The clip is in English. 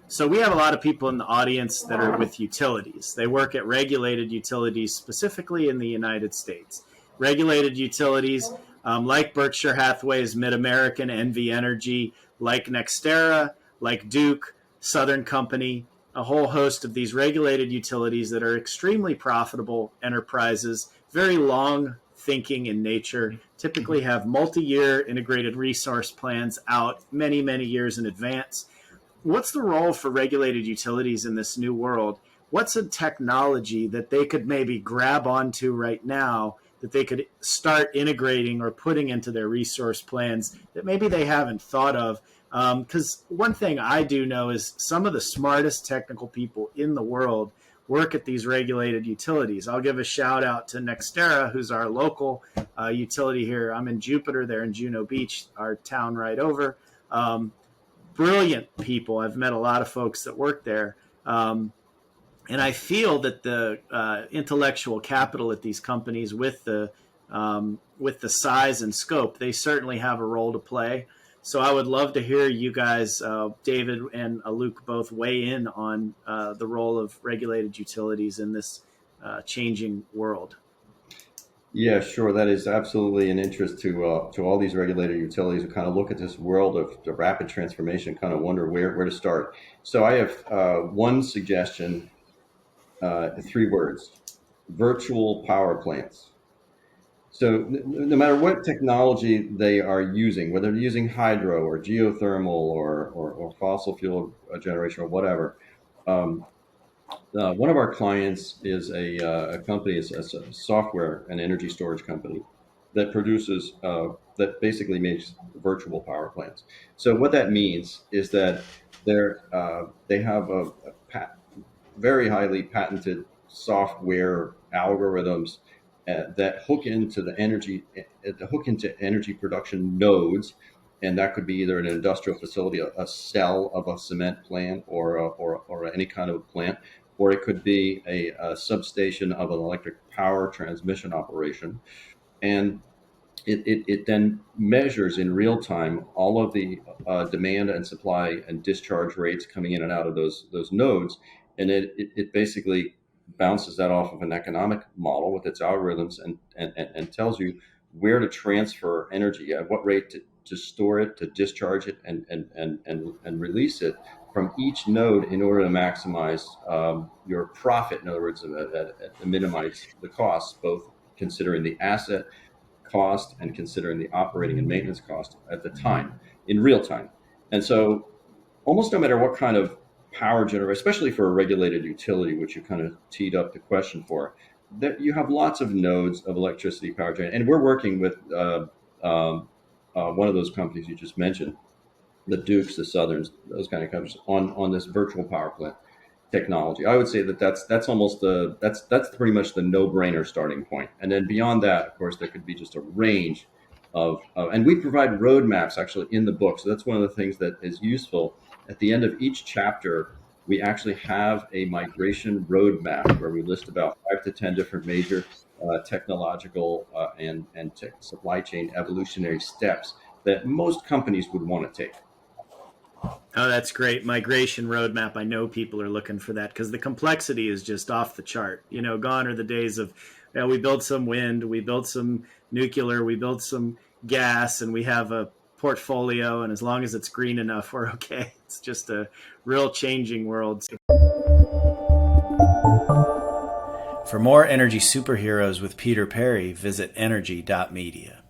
So we have a lot of people in the audience that are with utilities. They work at regulated utilities, specifically in the United States. Regulated utilities like Berkshire Hathaway's Mid-American, NV Energy, like NextEra, like Duke, Southern Company, a whole host of these regulated utilities that are extremely profitable enterprises, very long thinking in nature, typically have multi-year integrated resource plans out many, many years in advance. What's the role for regulated utilities in this new world? What's a technology that they could maybe grab onto right now that they could start integrating or putting into their resource plans that maybe they haven't thought of? Because one thing I do know is some of the smartest technical people in the world work at these regulated utilities. I'll give a shout out to NextEra, who's our local utility here. I'm in Jupiter, they're in Juno Beach, our town right over. Brilliant people. I've met a lot of folks that work there. And I feel that the intellectual capital at these companies with the size and scope, they certainly have a role to play. So I would love to hear you guys, David and Luke, both weigh in on the role of regulated utilities in this changing world. Yeah, sure. That is absolutely an interest to all these regulated utilities who kind of look at this world of the rapid transformation, kind of wonder where to start. So I have one suggestion, 3 words: virtual power plants. So no matter what technology they are using, whether they're using hydro or geothermal or fossil fuel generation or whatever, one of our clients is a company, it's a software and energy storage company that produces, that basically makes virtual power plants. So what that means is that they have a very highly patented software algorithms that hook into energy production nodes, and that could be either an industrial facility, a cell of a cement plant, or any kind of plant, or it could be a substation of an electric power transmission operation, and it then measures in real time all of the demand and supply and discharge rates coming in and out of those nodes, and it basically bounces that off of an economic model with its algorithms and tells you where to transfer energy, at what rate to store it, to discharge it, and release it from each node in order to maximize your profit. In other words, minimize the costs, both considering the asset cost and considering the operating and maintenance cost at the time, in real time. And so almost no matter what kind of power generator, especially for a regulated utility, which you kind of teed up the question for, that you have lots of nodes of electricity power generation. And we're working with one of those companies you just mentioned, the Dukes, the Southerns, those kind of companies, on this virtual power plant technology. I would say that's almost that's pretty much the no-brainer starting point. And then beyond that, of course, there could be just a range and we provide roadmaps actually in the book. So that's one of the things that is useful. At the end of each chapter, we actually have a migration roadmap where we list about 5 to 10 different major technological and supply chain evolutionary steps that most companies would want to take. Oh, that's great. Migration roadmap. I know people are looking for that because the complexity is just off the chart. You know, gone are the days of, we build some wind, we build some nuclear, we build some gas, and we have a portfolio. And as long as it's green enough, we're okay. It's just a real changing world. For more energy superheroes with Peter Perry, visit energy.media.